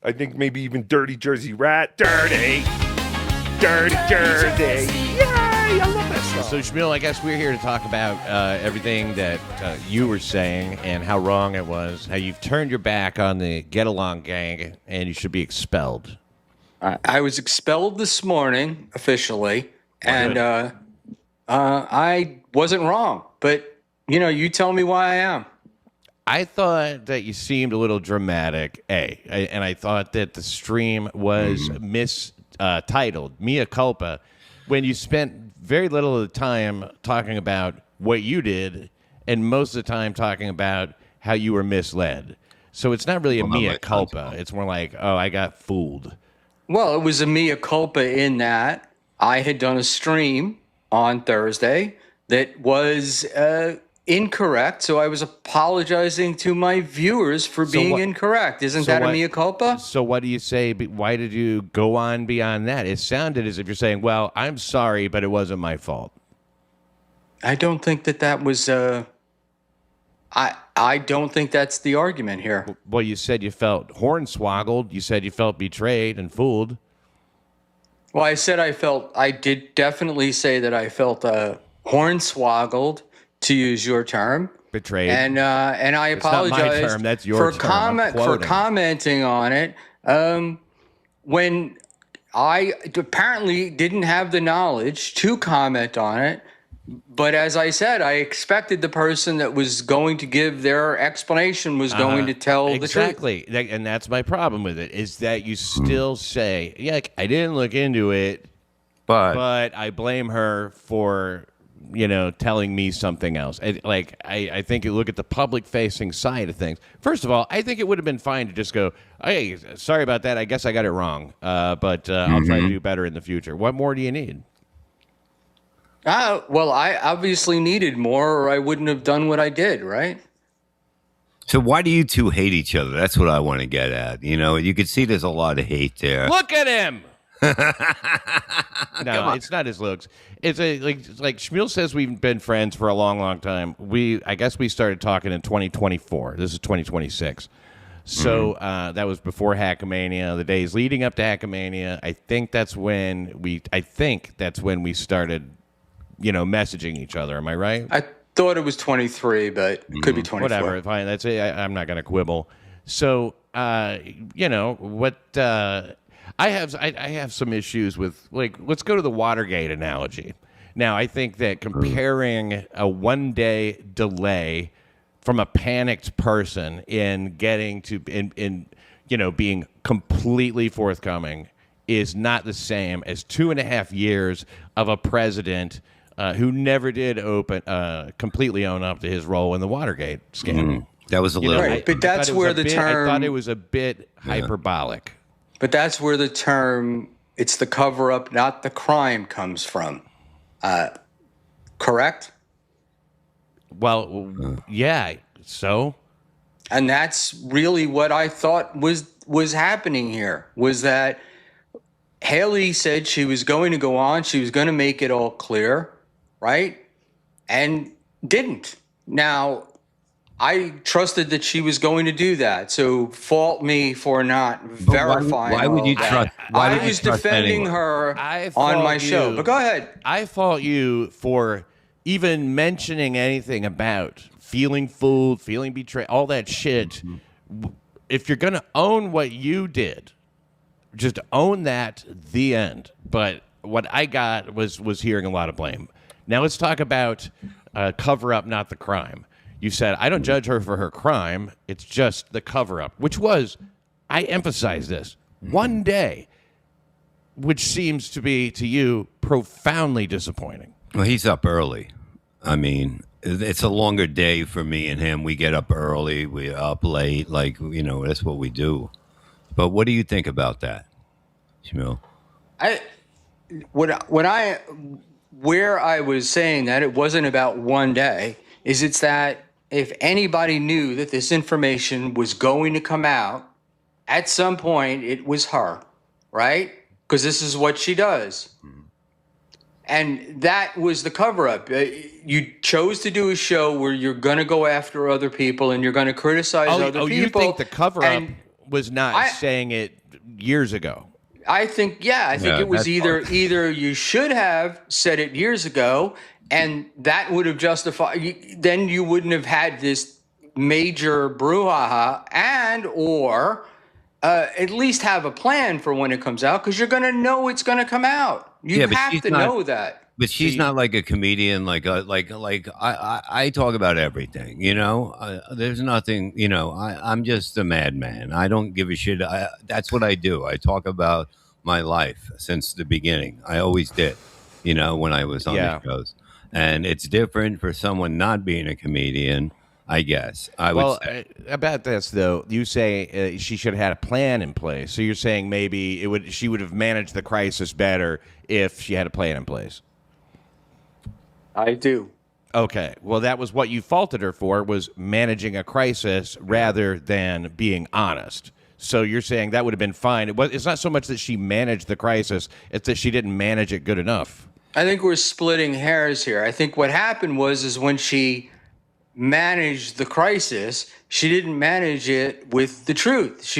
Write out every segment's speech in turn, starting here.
I think maybe even Dirty Jersey Rat. Dirty Jersey. Yay! I love that song. So, Schmuel, I guess we're here to talk about everything that you were saying and how wrong it was, how you've turned your back on the Get Along gang, and you should be expelled. I was expelled this morning officially, and I wasn't wrong. But, you tell me why I am. I thought that you seemed a little dramatic, and I thought that the stream was mistitled, mea culpa, when you spent very little of the time talking about what you did and most of the time talking about how you were misled. So it's not really a mea culpa. It's more like, oh, I got fooled. Well, it was a mea culpa in that I had done a stream on Thursday that was incorrect, so I was apologizing to my viewers for being incorrect. Isn't that a mea culpa? So what do you say? Why did you go on beyond that? It sounded as if you're saying, well, I'm sorry, but it wasn't my fault. I don't think that was... I don't think that's the argument here. Well, you said you felt hornswoggled. You said you felt betrayed and fooled. Well, I did definitely say that I felt hornswoggled, to use your term. Betrayed. And I apologize not my term, that's your term. For commenting on it when I apparently didn't have the knowledge to comment on it. But as I said, I expected the person that was going to give their explanation was going to tell the truth. Exactly. And that's my problem with it, is that you still say, yeah, I didn't look into it, but I blame her for... telling me something else. I think you look at the public-facing side of things. First of all, I think it would have been fine to just go, hey, sorry about that. I guess I got it wrong, but I'll try to do better in the future. What more do you need? Well, I obviously needed more, or I wouldn't have done what I did, right? So why do you two hate each other? That's what I want to get at. You can see there's a lot of hate there. Look at him! No, it's not his looks. It's like Schmuel says we've been friends for a long, long time. I guess we started talking in 2024. This is 2026. So that was before Hackamania. The days leading up to Hackamania, I think that's when we started, messaging each other. Am I right? I thought it was 23, but it could be 24. Whatever. Fine. That's it. I'm not going to quibble. So, what. I have some issues with, let's go to the Watergate analogy. Now, I think that comparing a one-day delay from a panicked person in getting to, being completely forthcoming is not the same as 2.5 years of a president who never did completely own up to his role in the Watergate scandal. That was a little... Right, but that's where the term... I thought it was a bit hyperbolic. But that's where the term, it's the cover-up, not the crime, comes from. Correct? Well, yeah, so? And that's really what I thought was happening here, was that Haley said she was going to go on, she was going to make it all clear, right? And didn't. Now... I trusted that she was going to do that, so fault me for not verifying. Why would you trust? I was defending her on my show, but go ahead. I fault you for even mentioning anything about feeling fooled, feeling betrayed, all that shit. If you're going to own what you did, just own that, the end. But what I got was hearing a lot of blame. Now let's talk about cover-up, not the crime. You said, I don't judge her for her crime. It's just the cover-up, which was, I emphasize this, one day, which seems to be, to you, profoundly disappointing. Well, he's up early. I mean, it's a longer day for me and him. We get up early. We're up late. That's what we do. But what do you think about that, Schmuel? Where I was saying that it wasn't about one day, it's that if anybody knew that this information was going to come out, at some point it was her, right? Because this is what she does. And that was the cover-up. You chose to do a show where you're going to go after other people and you're going to criticize other people. You think the cover-up was not saying it years ago. I think Yeah, it was that's either you should have said it years ago, and that would have justified. Then you wouldn't have had this major brouhaha, and or at least have a plan for when it comes out, because you're going to know it's going to come out. You but have she's to not- know that. But she's not like a comedian. Like I talk about everything. There's nothing. I'm just a madman. I don't give a shit. That's what I do. I talk about my life since the beginning. I always did. When I was on the shows, and it's different for someone not being a comedian. I guess I would say. About this though, you say she should have had a plan in place. So you're saying maybe she would have managed the crisis better if she had a plan in place. I do. Okay, well, that was what you faulted her for, was managing a crisis rather than being honest. So you're saying that would have been fine. It's not so much that she managed the crisis; it's that she didn't manage it good enough. I think we're splitting hairs here. I think what happened was when she managed the crisis, she didn't manage it with the truth.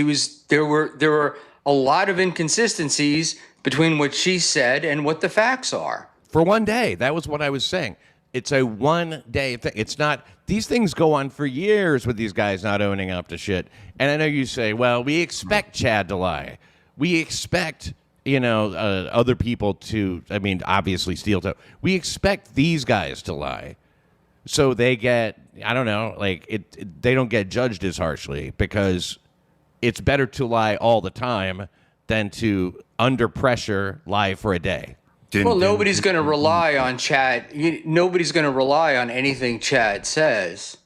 There were a lot of inconsistencies between what she said and what the facts are. For one day, that was what I was saying. It's a one-day thing. It's not. These things go on for years with these guys not owning up to shit. And I know you say, well, we expect Chad to lie. We expect, other people to, obviously steel toe. We expect these guys to lie. So they get, I don't know, they don't get judged as harshly, because it's better to lie all the time than to, under pressure, lie for a day. Well, nobody's going to rely on Chad. Nobody's going to rely on anything Chad says,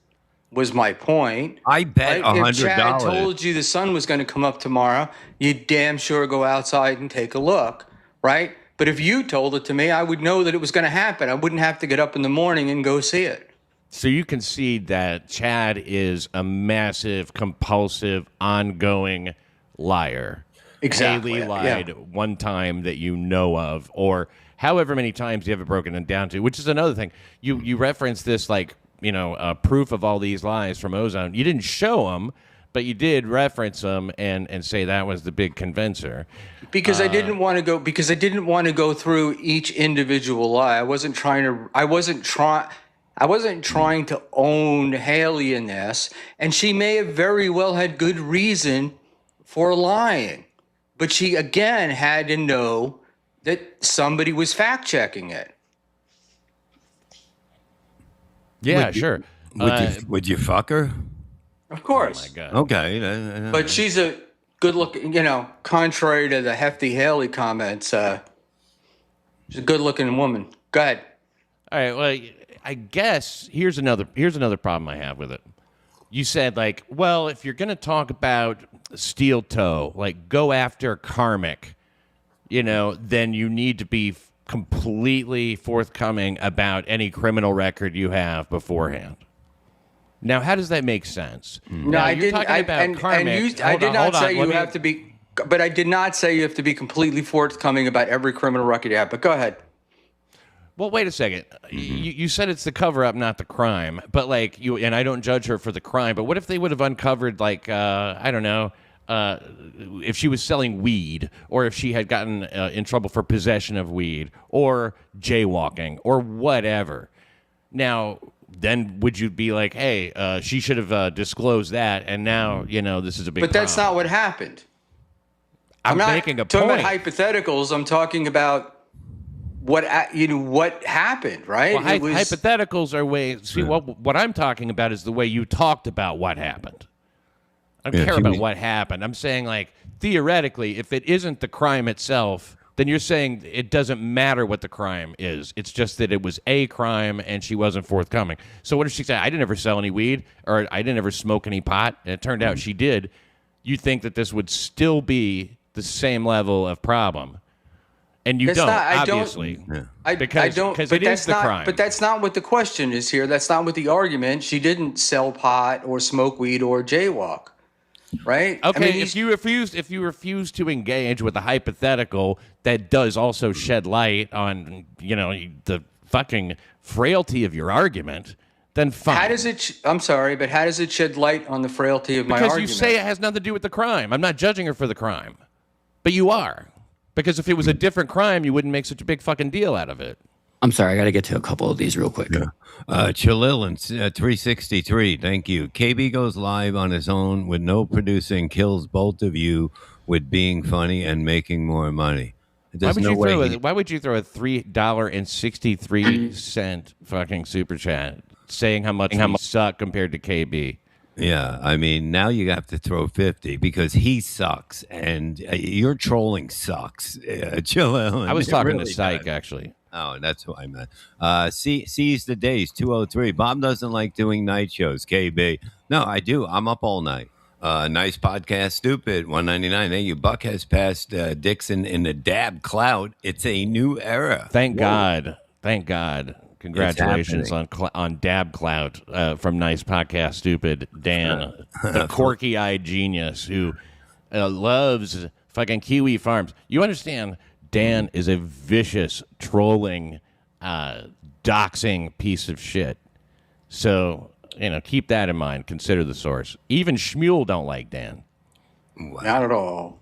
was my point. I bet Right? $100. If Chad told you the sun was going to come up tomorrow, you'd damn sure go outside and take a look, right? But if you told it to me, I would know that it was going to happen. I wouldn't have to get up in the morning and go see it. So you concede that Chad is a massive, compulsive, ongoing liar. Exactly. Haley lied one time that you know of, or however many times you have it broken down to, which is another thing. You referenced this proof of all these lies from Ozone. You didn't show them, but you did reference them and say that was the big convincer. Because I didn't want to go through each individual lie. I wasn't trying to own Haley in this, and she may have very well had good reason for lying. But she, again, had to know that somebody was fact-checking it. Yeah, sure. Would you fuck her? Of course. Oh, my God. Okay. But she's a good-looking, contrary to the hefty Haley comments, she's a good-looking woman. Go ahead. All right, well, I guess here's another problem I have with it. You said, if you're going to talk about steel toe, go after karmic, then you need to be completely forthcoming about any criminal record you have beforehand. Now, how does that make sense? No, I didn't. I did not say you have to be, but I did not say you have to be completely forthcoming about every criminal record you have. But go ahead. Well, wait a second. You said it's the cover-up, not the crime. But and I don't judge her for the crime. But what if they would have uncovered, I don't know, if she was selling weed, or if she had gotten in trouble for possession of weed, or jaywalking, or whatever? Now, then would you be like, hey, she should have disclosed that, and now this is a big. But that's not what happened. I'm not making a talking point. about hypotheticals. I'm talking about what happened, right? Well, hypotheticals are ways. See, what I'm talking about is the way you talked about what happened. I don't care about what happened. I'm saying, theoretically, if it isn't the crime itself, then you're saying it doesn't matter what the crime is. It's just that it was a crime and she wasn't forthcoming. So what if she said, I didn't ever sell any weed, or I didn't ever smoke any pot, and it turned out she did? You think that this would still be the same level of problem? And you obviously. Because it is the crime. But that's not what the question is here. That's not what the argument. She didn't sell pot or smoke weed or jaywalk, right? Okay, if you refuse to engage with a hypothetical that does also shed light on, the fucking frailty of your argument, then fine. How does it? I'm sorry, but how does it shed light on the frailty of my because argument? you say it has nothing to do with the crime. I'm not judging her for the crime, but you are. Because if it was a different crime, you wouldn't make such a big fucking deal out of it. I'm sorry, I got to get to a couple of these real quick. Chalil and 363, thank you. KB goes live on his own with no producing, kills both of you with being funny and making more money. There's no way. Why would you throw a $3.63 fucking super chat saying how much we suck compared to KB? Yeah, I mean, now you have to throw 50 because he sucks and your trolling sucks. Chalil. I was talking really to Psych, does. Actually. Oh, that's what I meant. Seize the days, 203. Bob doesn't like doing night shows, KB. No, I do. I'm up all night. Nice podcast, stupid. 199. Thank you. Buck has passed Dixon in the dab clout. It's a new era. Thank God. Thank God. Congratulations on Dab Clout from Nice Podcast, Stupid Dan, the corky-eyed genius who loves fucking Kiwi Farms. You understand? Dan is a vicious, trolling, doxing piece of shit. So, keep that in mind. Consider the source. Even Schmuel don't like Dan. Not at all.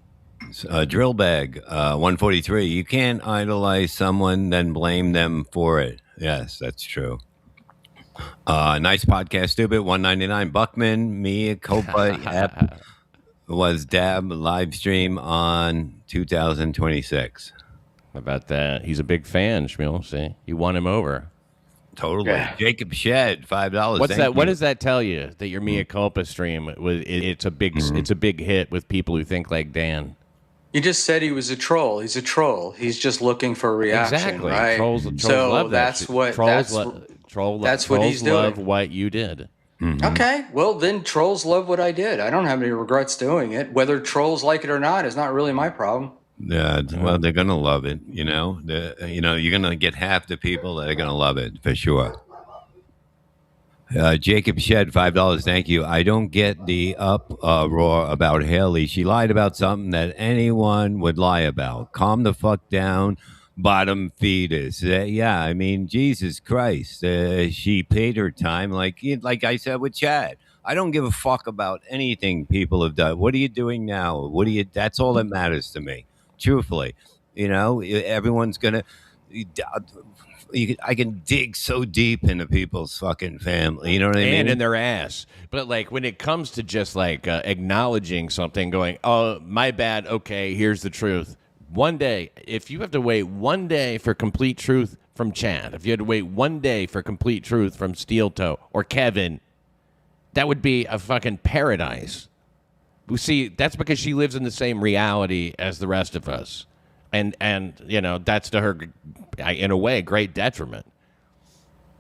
Drill bag, 143. You can't idolize someone, then blame them for it. Yes, that's true. Nice podcast, stupid. 199. Buckman, me, Culpa app was Dab live stream on 2026. How about that? He's a big fan, Schmuel. See, you won him over. Totally. Yeah. Jacob Shed, $5. What's Thank that? you. What does that tell you? That your Mea Culpa stream it's a big hit with people who think like Dan. You just said he was a troll. He's a troll. He's just looking for a reaction, Exactly. right? Trolls so love that that's shit. what Trolls that's what he's doing. love what you did. Okay, well then trolls love what I did. I don't have any regrets doing it. Whether trolls like it or not is not really my problem. Yeah, well, they're gonna love it. You're gonna get half the people that are gonna love it for sure. Jacob Shed, $5. Thank you. I don't get the uproar about Haley. She lied about something that anyone would lie about. Calm the fuck down, bottom fetus. Yeah, I mean, Jesus Christ. She paid her time, like I said with Chad. I don't give a fuck about anything people have done. What are you doing now? That's all that matters to me. Truthfully, everyone's gonna. I can dig so deep into people's fucking family. You know what I mean? And in their ass. But when it comes to just acknowledging something, going, "Oh, my bad. Okay, here's the truth." One day, if you have to wait one day for complete truth from Chad, if you had to wait one day for complete truth from Steel Toe or Kevin, that would be a fucking paradise. We see that's because she lives in the same reality as the rest of us. And that's to her, in a way, great detriment.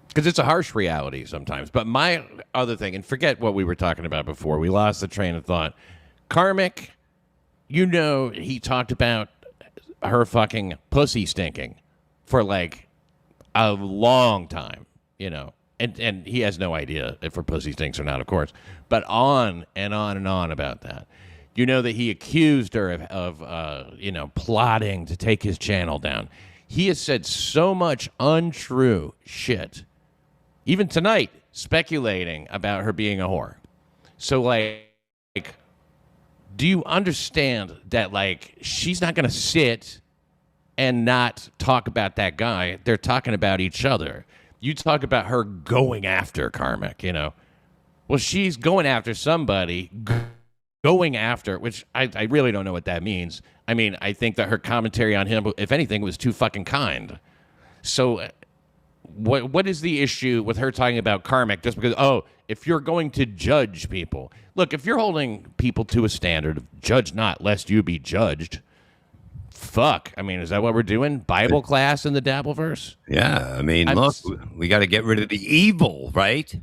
Because it's a harsh reality sometimes. But my other thing, and forget what we were talking about before. We lost the train of thought. Karmic, he talked about her fucking pussy stinking for a long time, And he has no idea if her pussy stinks or not, of course. But on and on and on about that. That he accused her of plotting to take his channel down. He has said so much untrue shit, even tonight, speculating about her being a whore. So, do you understand that, she's not going to sit and not talk about that guy? They're talking about each other. You talk about her going after Karmic, Well, she's going after somebody. Going after, which I really don't know what that means. I mean, I think that her commentary on him, if anything, was too fucking kind. So what is the issue with her talking about Karmic just because, if you're going to judge people. Look, if you're holding people to a standard of judge not lest you be judged, fuck. I mean, is that what we're doing? Bible class in the Dabbleverse? Yeah, I mean, look, we got to get rid of the evil, right?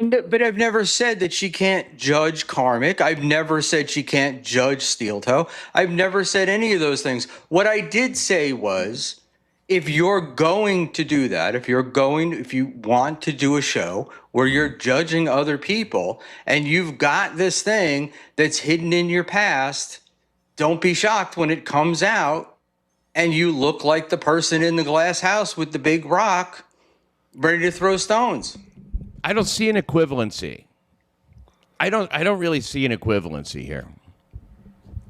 But I've never said that she can't judge Karmic. I've never said she can't judge Steel Toe. I've never said any of those things. What I did say was, if you're going to do that, if you want to do a show where you're judging other people and you've got this thing that's hidden in your past, don't be shocked when it comes out and you look like the person in the glass house with the big rock. ready to throw stones. I don't see an equivalency. I don't really see an equivalency here.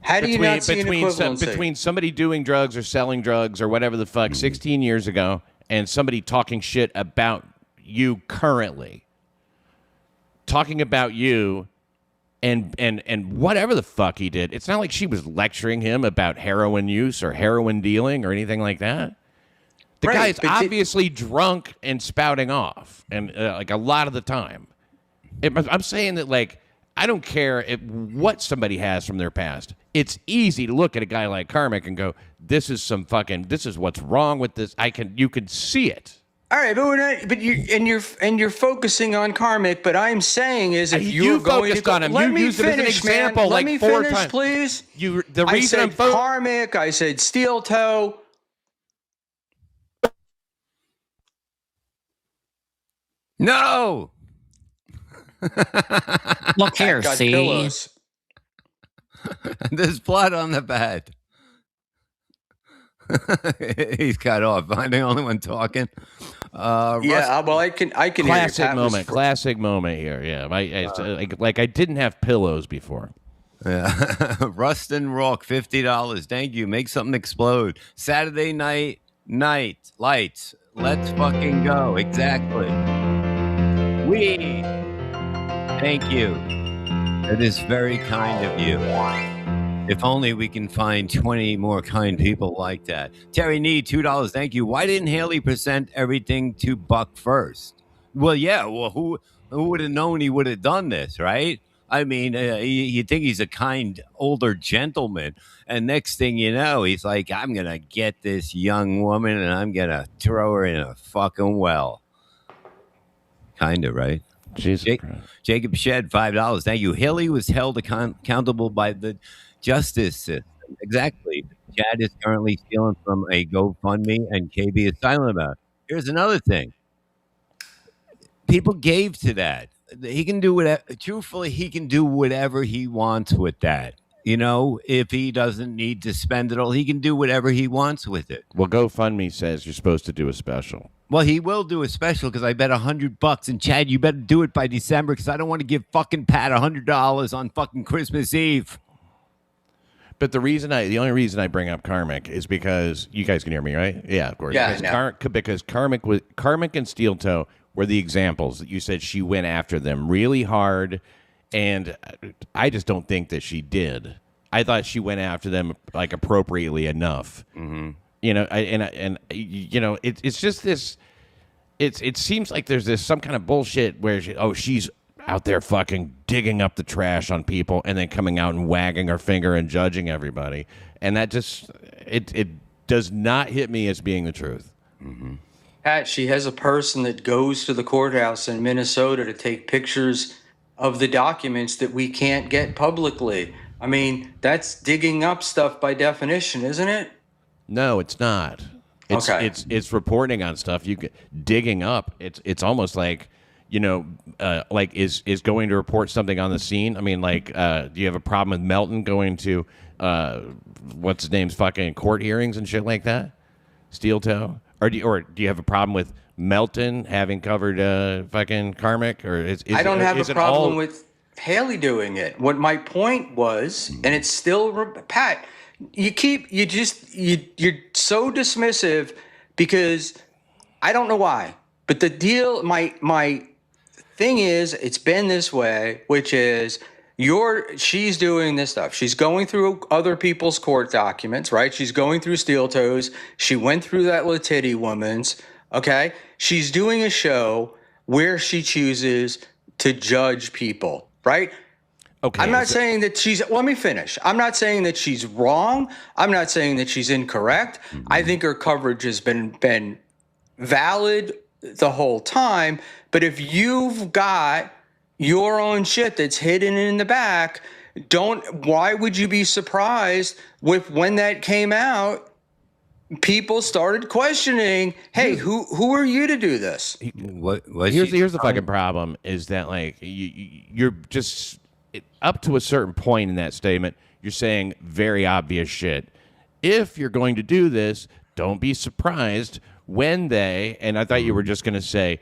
How do you not see an equivalency? Between somebody doing drugs or selling drugs or whatever the fuck 16 years ago and somebody talking shit about you currently. Talking about you and whatever the fuck he did. It's not like she was lecturing him about heroin use or heroin dealing or anything like that. The Right, guy's obviously drunk and spouting off, and like a lot of the time. I'm saying that, like, I don't care what somebody has from their past. It's easy to look at a guy like Karmic and go, this is what's wrong with this. You can see it. All right, but we're not. But you're focusing on Karmic. But I'm saying is, if you're going to on him, let you me used him as an finish, example man. Let like me 4 finish, times. please. The I reason said Karmic. I said steel toe. No. Look here, Got see? pillows. There's blood on the bed. He's cut off. I'm the only one talking. Yeah, well, I can hear you. classic Pat was moment. Classic moment here. Yeah, I didn't have pillows before. Yeah. Rustin Rock, $50. Thank you. Make something explode. Saturday night lights. Let's fucking go. Exactly. Thank you. It is very kind of you. If only we can find 20 more kind people like that. Terry Need, $2. Thank you. Why didn't Haley present everything to Buck first? Well, yeah. Well, who would have known he would have done this, right? I mean, you think he's a kind older gentleman, and next thing you know, he's like, I'm going to get this young woman and I'm going to throw her in a fucking well. Kind of, right? Jesus Christ. Jacob Shed, $5. Thank you. Haley was held accountable by the justice system. Exactly. Chad is currently stealing from a GoFundMe, and KB is silent about it. Here's another thing. People gave to that. He can do whatever. Truthfully, he can do whatever he wants with that. You know, if he doesn't need to spend it all, he can do whatever he wants with it. Well, GoFundMe says you're supposed to do a special. Well, he will do a special because I bet $100. And Chad, you better do it by December because I don't want to give fucking Pat $100 on fucking Christmas Eve. But the only reason I bring up Karmic is because you guys can hear me, right? Yeah, of course. Yeah, because Karmic and Steel Toe were the examples that you said she went after them really hard, and I just don't think that she did. I thought she went after them like appropriately enough. Mm-hmm. You know, it's just this. It seems like there's this some kind of bullshit where she's out there fucking digging up the trash on people and then coming out and wagging her finger and judging everybody, and that just it does not hit me as being the truth. Mm-hmm. Pat, she has a person that goes to the courthouse in Minnesota to take pictures of the documents that we can't get publicly. I mean, that's digging up stuff by definition, isn't it? No, it's not. It's reporting on stuff. Digging up. It's almost like, like is going to report something on the scene. I mean, like, do you have a problem with Melton going to what's his name's fucking court hearings and shit like that? Steel Toe, or do you have a problem with Melton having covered fucking Karmic? Or I don't have a problem with Haley doing it. What my point was, and it's still Pat. You're so dismissive because I don't know why, but the deal, my thing is, it's been this way, which is she's doing this stuff. She's going through other people's court documents, right? She's going through Steel Toes. She went through that Latitty woman's, okay? She's doing a show where she chooses to judge people, right? Okay. I'm not saying that let me finish. I'm not saying that she's wrong. I'm not saying that she's incorrect. Mm-hmm. I think her coverage has been valid the whole time. But if you've got your own shit that's hidden in the back, why would you be surprised with when that came out? People started questioning, hey, who are you to do this? Here's the fucking problem is that, like, you're just up to a certain point in that statement, you're saying very obvious shit. If you're going to do this, don't be surprised when they, and I thought you were just going to say,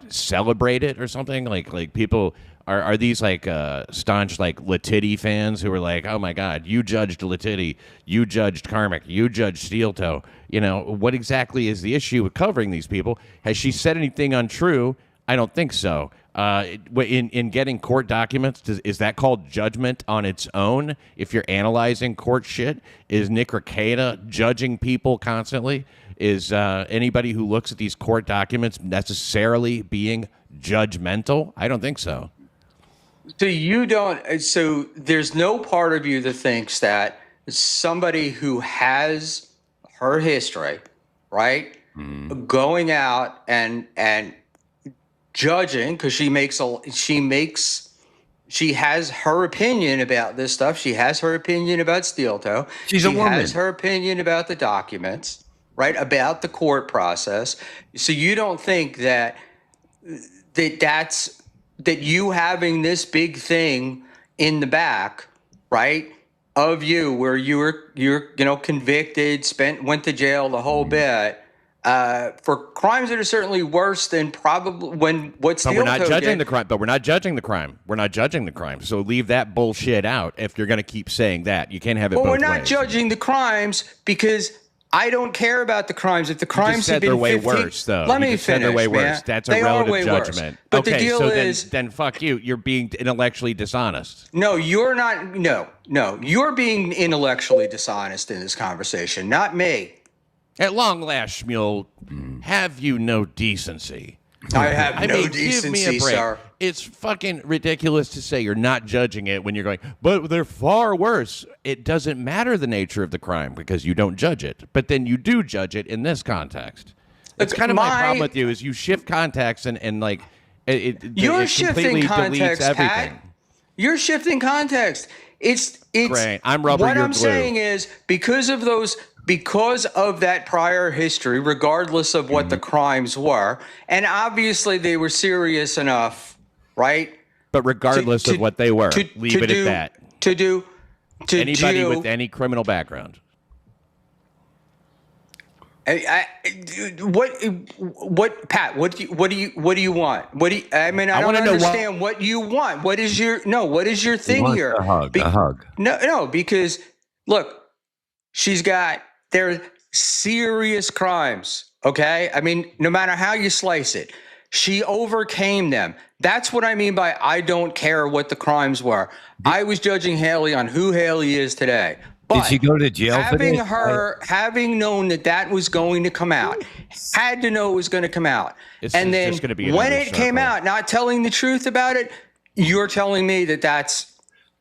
celebrate it or something? Like people, are these like staunch like Letitti fans who are like, oh my God, you judged Letitti, you judged Carmick, you judged Steel Toe. What exactly is the issue with covering these people? Has she said anything untrue? I don't think so. In getting court documents, is that called judgment on its own? If you're analyzing court shit, is Nick Rekieta judging people constantly? Is anybody who looks at these court documents necessarily being judgmental? I don't think so. So there's no part of you that thinks that somebody who has her history, right, going out and judging, because she has her opinion about this stuff. She has her opinion about Steel Toe. She's a woman. She has her opinion about the documents, right, about the court process. So you don't think that you having this big thing in the back, right, of you where you're convicted, went to jail, the whole bit, for crimes that are certainly worse than probably what Steel Toe did. But we're not judging the crime. We're not judging the crime. So leave that bullshit out if you're going to keep saying that. You can't have it both ways. Well, we're not judging the crimes because I don't care about the crimes. If the crimes have been they're way 15, worse, though. Let me finish, they're way man. worse. That's they a relative are way judgment. Worse. But okay, the deal so is, then fuck you. You're being intellectually dishonest. No, you're not. No, you're being intellectually dishonest in this conversation, not me. At long last, Schmuel, have you no decency? I have no give decency, me a break. sir. It's fucking ridiculous to say you're not judging it when you're going, but they're far worse. It doesn't matter the nature of the crime because you don't judge it. But then you do judge it in this context. It's kind of my problem with you is you shift context and like it shifting completely context, deletes everything. Pat. You're shifting context. It's great. I'm rubber. What your I'm glue. saying is because of that prior history, regardless of what the crimes were, and obviously they were serious enough, right? But regardless of what they were, leave it at that. To anybody with any criminal background. What Pat? What do you want? I don't understand what you want. What is your thing here? A hug. No, because look, there are serious crimes. Okay, I mean, no matter how you slice it, she overcame them. That's what I mean by I don't care what the crimes were. I was judging Haley on who Haley is today. But did she go to jail for this? Having known that was going to come out, had to know it was going to come out. And then just gonna be when it came out, not telling the truth about it, you're telling me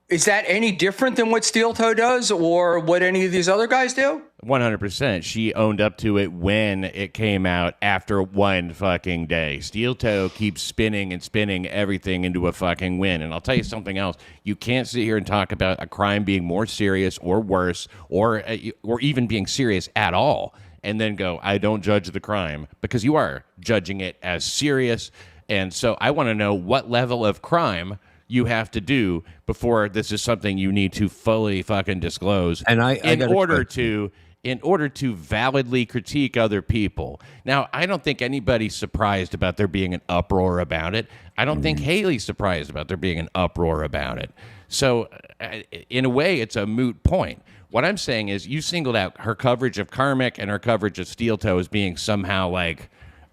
is that any different than what Steel Toe does or what any of these other guys do? 100%. She owned up to it when it came out after one fucking day. Steel Toe keeps spinning and spinning everything into a fucking win. And I'll tell you something else. You can't sit here and talk about a crime being more serious or worse or even being serious at all and then go, I don't judge the crime, because you are judging it as serious. And so I want to know what level of crime you have to do before this is something you need to fully fucking disclose in order to validly critique other people. Now, I don't think anybody's surprised about there being an uproar about it. I don't think Haley's surprised about there being an uproar about it. So in a way, it's a moot point. What I'm saying is you singled out her coverage of Carmick and her coverage of Steel Toe as being somehow like,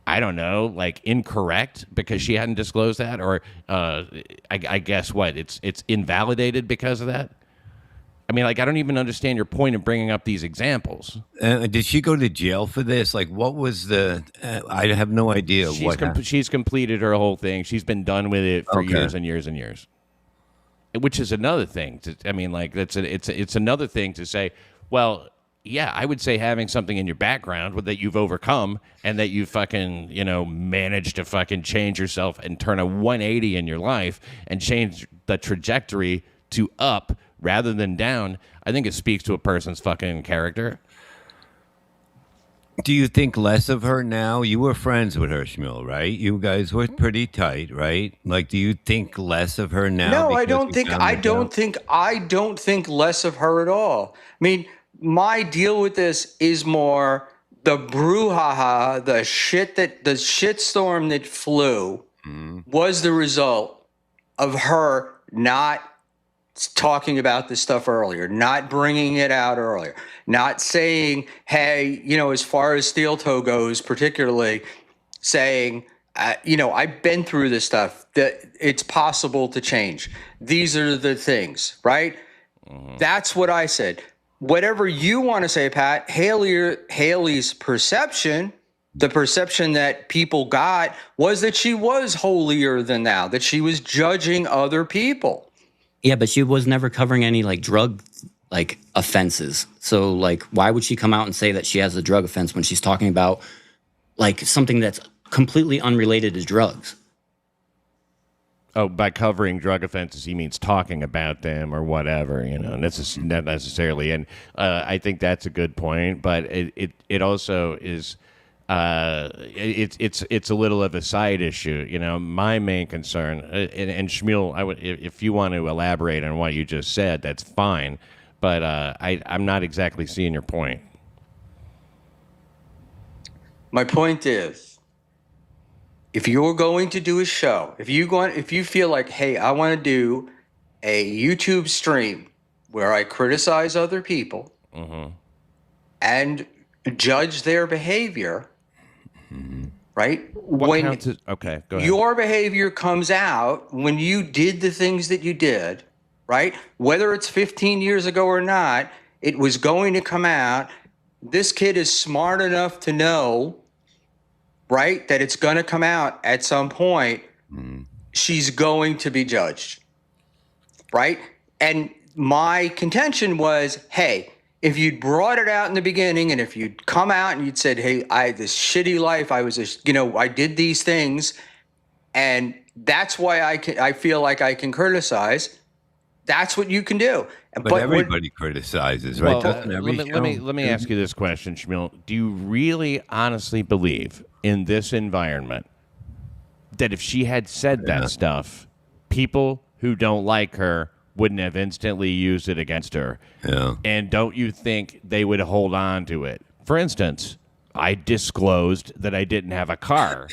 I don't know, like incorrect because she hadn't disclosed that, or I guess what, it's invalidated because of that. I mean, like, I don't even understand your point of bringing up these examples. Did she go to jail for this? Like, what was the? I have no idea. She's completed her whole thing. She's been done with it for years and years and years. Which is another thing. It's another thing to say. Well, yeah, I would say having something in your background that you've overcome and that you fucking, managed to fucking change yourself and turn a 180 in your life and change the trajectory to up rather than down. I think it speaks to a person's fucking character. Do you think less of her now? You were friends with her, Schmuel, right? You guys were pretty tight, right? Like, do you think less of her now? No, I don't think less of her at all. I mean, my deal with this is more the brouhaha, the shitstorm that flew was the result of her not talking about this stuff earlier, not bringing it out earlier, not saying, hey, as far as steel toe goes, particularly saying, I've been through this stuff, that it's possible to change. These are the things, right? That's what I said. Whatever you want to say, Pat, Haley's perception, the perception that people got was that she was holier than thou, that she was judging other people. Yeah, but she was never covering any drug offenses. So why would she come out and say that she has a drug offense when she's talking about something that's completely unrelated to drugs? Oh, by covering drug offenses, he means talking about them or whatever, not necessarily. And I think that's a good point, but it also is it's a little of a side issue. My main concern, and Schmuel, if you want to elaborate on what you just said, that's fine, but I'm not exactly seeing your point. My point is, if you're going to do a show, if you feel like, hey, I want to do a YouTube stream where I criticize other people and judge their behavior, right? Okay, go ahead. Your behavior comes out when you did the things that you did, right? Whether it's 15 years ago or not, it was going to come out. This kid is smart enough to know, right, that it's going to come out at some point. She's going to be judged, right? And my contention was, hey, if you'd brought it out in the beginning, and if you'd come out and you'd said, hey, I had this shitty life, I did these things, and that's why I feel like I can criticize. That's what you can do. But everybody criticizes, right? Doesn't every show? Let me ask you this question, Schmuel. Do you really honestly believe in this environment that if she had said that stuff, people who don't like her wouldn't have instantly used it against her? Yeah. And don't you think they would hold on to it? For instance, I disclosed that I didn't have a car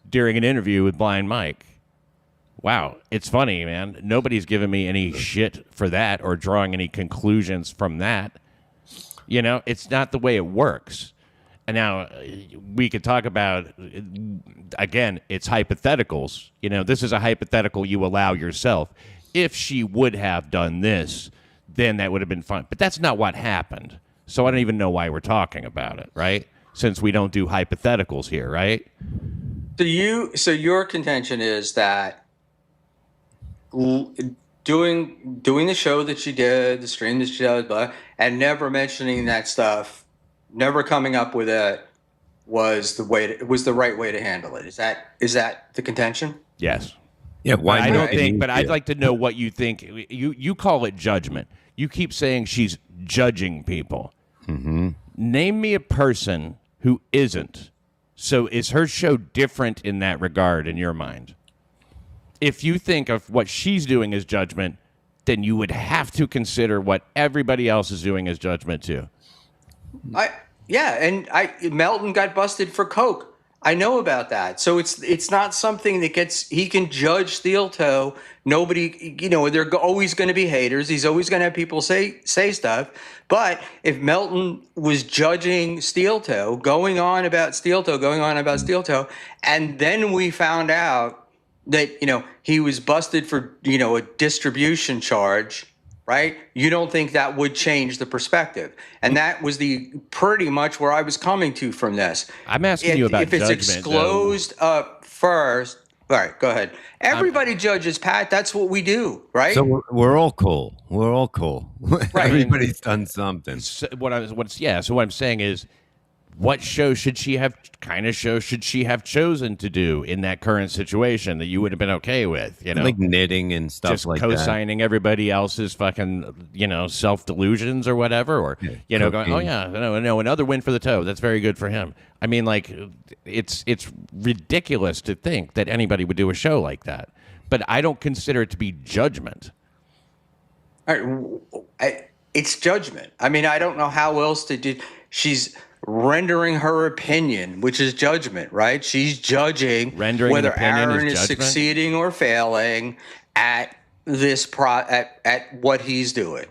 during an interview with Blind Mike. Wow, it's funny, man. Nobody's giving me any shit for that or drawing any conclusions from that. It's not the way it works. And now we could talk about, again, it's hypotheticals. This is a hypothetical you allow yourself. If she would have done this, then that would have been fine. But that's not what happened. So I don't even know why we're talking about it, right? Since we don't do hypotheticals here, right? So your contention is that doing the show that she did, the stream that she did, and never mentioning that stuff, never coming up with it, was the right way to handle it. Is that the contention? Yes. Yeah. Why? I don't think, but I'd like to know what you think. You call it judgment. You keep saying she's judging people. Name me a person who isn't. So is her show different in that regard in your mind? If you think of what she's doing as judgment, then you would have to consider what everybody else is doing as judgment too. Melton got busted for coke. I know about that. So it's not something that he can judge steel toe. Nobody, there are always going to be haters. He's always going to have people say stuff. But if Melton was judging steel toe, going on about steel toe, and then we found out that, he was busted for, a distribution charge, right? You don't think that would change the perspective. And that was pretty much where I was coming to from this. I'm asking you about judgment. If it's disclosed up first, all right, go ahead. Everybody judges, Pat. That's what we do, right? So we're all cool. We're all cool. Right. Everybody's done something. So what I'm saying is, what show should she have chosen to do in that current situation that you would have been okay with? Like knitting and stuff just like that. co-signing everybody else's fucking, self-delusions or whatever, or going, oh yeah, no, another win for the toe. That's very good for him. I mean, it's ridiculous to think that anybody would do a show like that. But I don't consider it to be judgment. All right. it's judgment. I mean, I don't know how else to do. She's rendering her opinion, which is judgment, right? She's judging Rendering an whether opinion Aaron is is judgment? succeeding or failing at this at what he's doing,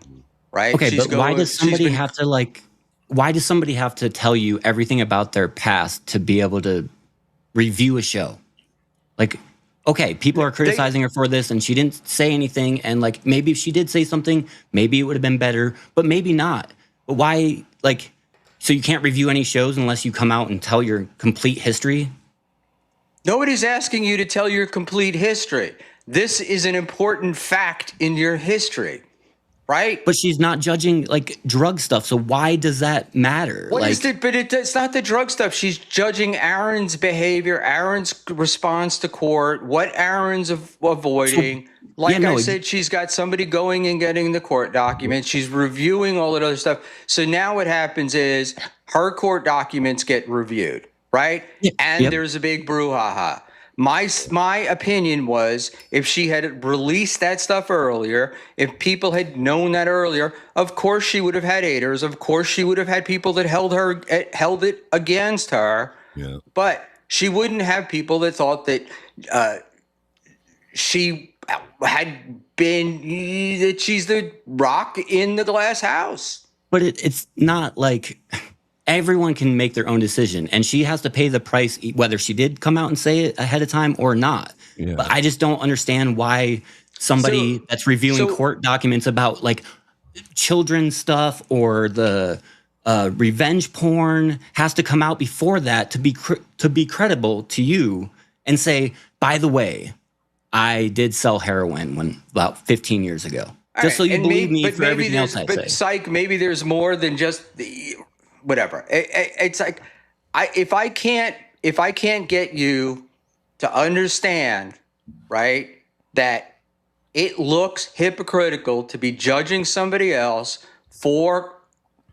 right? Okay, She's but why does somebody been- have to like? Why does somebody have to tell you everything about their past to be able to review a show? Like, okay, people are criticizing her for this, and she didn't say anything. And like, maybe if she did say something, maybe it would have been better, but maybe not. But why, like, so you can't review any shows unless you come out and tell your complete history? Nobody's asking you to tell your complete history. This is an important fact in your history, right? But she's not judging like drug stuff, so why does that matter? What like, is it? But it's not the drug stuff. She's judging Aaron's behavior, Aaron's response to court, what Aaron's avoiding. I said, she's got somebody going and getting the court documents. She's reviewing all that other stuff. So now what happens is her court documents get reviewed, right? And there's a big brouhaha. My opinion was if she had released that stuff earlier, if people had known that earlier, of course she would have had haters. Of course she would have had people that held it against her. Yeah. But she wouldn't have people that thought that she had been that she's the rock in the glass house. But it's not like everyone can make their own decision, and she has to pay the price whether she did come out and say it ahead of time or not. Yeah. But I just don't understand why somebody that's reviewing court documents about like children's stuff or the revenge porn has to come out before that to be credible to you and say, by the way, I did sell heroin when about 15 years ago. Just so you believe me for everything else I say. But psych, maybe there's more than just the whatever. It's like if I can't get you to understand, right, that it looks hypocritical to be judging somebody else for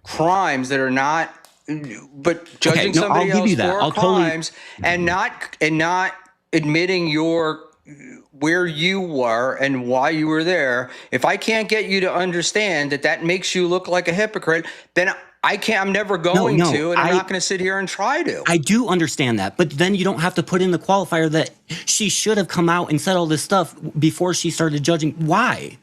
crimes that are not, but judging somebody else for crimes and not admitting where you were and why you were there. If I can't get you to understand that makes you look like a hypocrite, then I'm never going to, and I'm not going to sit here and try to. I do understand that, but then you don't have to put in the qualifier that she should have come out and said all this stuff before she started judging. Why?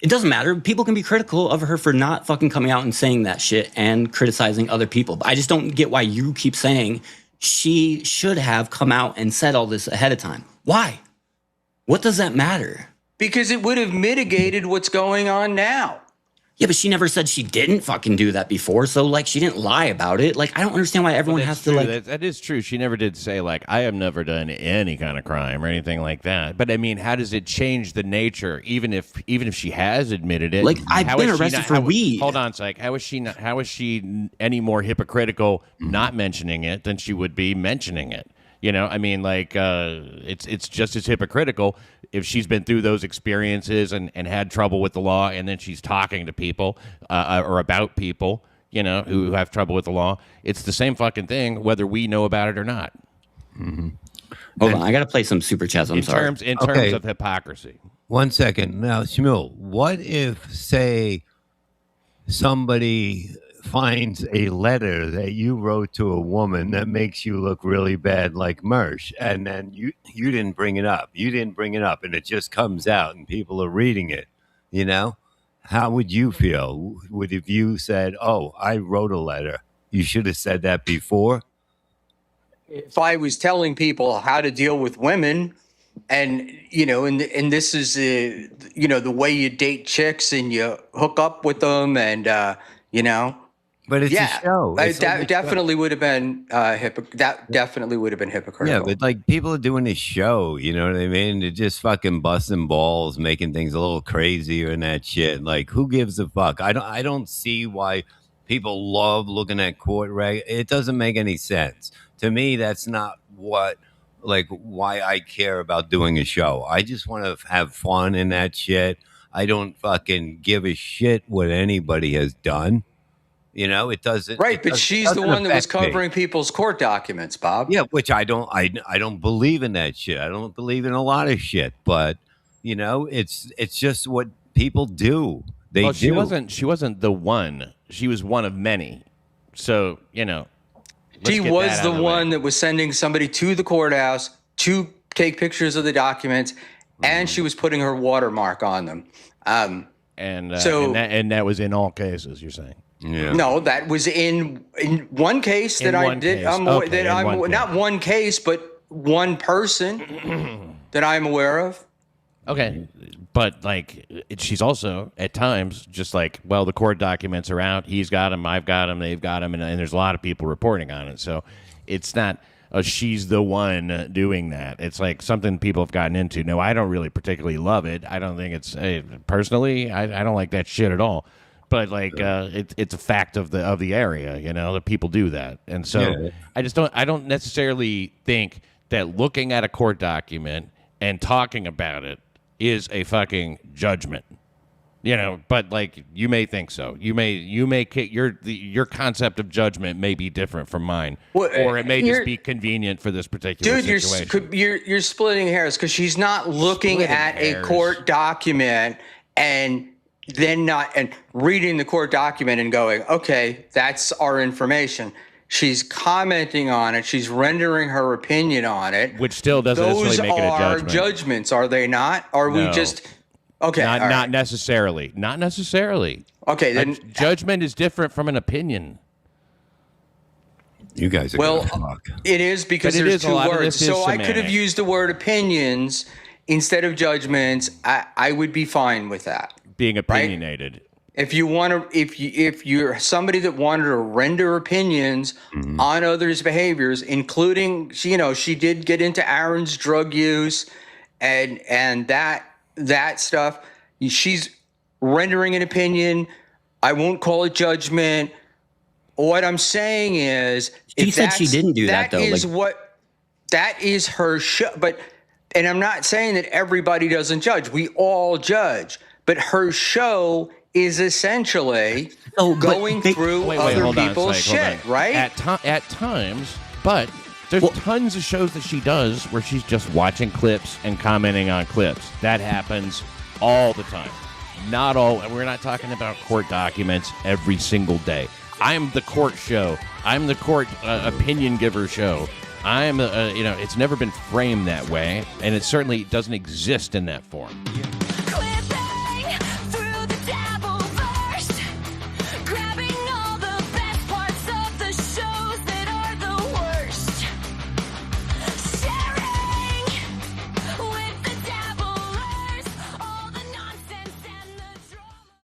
It doesn't matter. People can be critical of her for not fucking coming out and saying that shit and criticizing other people. But I just don't get why you keep saying she should have come out and said all this ahead of time. Why? What does that matter? Because it would have mitigated what's going on now. Yeah, but she never said she didn't fucking do that before. So, like, she didn't lie about it. Like, I don't understand why everyone has to, like... That is true. She never did say, like, I have never done any kind of crime or anything like that. But, I mean, how does it change the nature, even if she has admitted it? Like, I've been arrested for weed. Hold on, Psych. How is she any more hypocritical not mentioning it than she would be mentioning it? You know, I mean, like, it's just as hypocritical if she's been through those experiences and had trouble with the law, and then she's talking to people or about people, you know, who have trouble with the law. It's the same fucking thing, whether we know about it or not. Mm-hmm. Hold on, I got to play some super chats. I'm sorry. In terms of hypocrisy. 1 second. Now, Schmuel, what if, say, somebody finds a letter that you wrote to a woman that makes you look really bad, like Mersh, and then you didn't bring it up. You didn't bring it up, and it just comes out, and people are reading it. You know, how would you feel? Would if you said, "Oh, I wrote a letter. You should have said that before." If I was telling people how to deal with women, and you know, and this is the way you date chicks and you hook up with them, and you know. But it's a show. That definitely would have been that definitely would have been hypocritical. Yeah, but like people are doing a show, you know what I mean? They're just fucking busting balls, making things a little crazier and that shit. Like, who gives a fuck? I don't see why people love looking at court reg. It doesn't make any sense to me. That's not why I care about doing a show. I just want to have fun in that shit. I don't fucking give a shit what anybody has done. You know, it doesn't. Right, but she's the one that was covering people's court documents, Bob. Yeah, which I don't believe in that shit. I don't believe in a lot of shit. But you know, it's just what people do. They Well, do. she wasn't the one. She was one of many. So, you know. let's She get was that out the of way. one that was sending somebody to the courthouse to take pictures of the documents, and she was putting her watermark on them. And that was in all cases, you're saying. Yeah. No, that was in one case that In I one did. case. Okay, in one case. Not one case, but one person that I'm aware of. Okay, but like she's also at times just like, well, the court documents are out. He's got them. I've got them. They've got them, and there's a lot of people reporting on it. So it's not she's the one doing that. It's like something people have gotten into. No, I don't really particularly love it. I don't think it's personally. I don't like that shit at all. But like it's a fact of the area, you know, that people do that, and so I don't necessarily think that looking at a court document and talking about it is a fucking judgment, you know. But like you may think so. You may your concept of judgment may be different from mine, or it may just be convenient for this particular situation. You're splitting hairs because she's not looking at a court document and then not and reading the court document and going, okay, that's our information. She's commenting on it. She's rendering her opinion on it, which still doesn't necessarily make it a judgment. Those are judgments, are they not? Are we just okay? Not necessarily. Not necessarily. Okay, then judgment is different from an opinion. You guys are gonna talk. It is because But it there's is a two lot of words. this is So I could have semantic. used the word opinions instead of judgments. I would be fine with that. Being opinionated. If you want to, if you're somebody that wanted to render opinions on others' behaviors, including, you know, she did get into Aaron's drug use and that stuff. She's rendering an opinion. I won't call it judgment. What I'm saying is, She said she didn't do that, though. That is her show. And I'm not saying that everybody doesn't judge. We all judge. But her show is essentially going through other people's shit, right? At times, but there's tons of shows that she does where she's just watching clips and commenting on clips. That happens all the time. Not all, and we're not talking about court documents every single day. I'm the court show. I'm the court opinion giver show. I'm, it's never been framed that way, and it certainly doesn't exist in that form.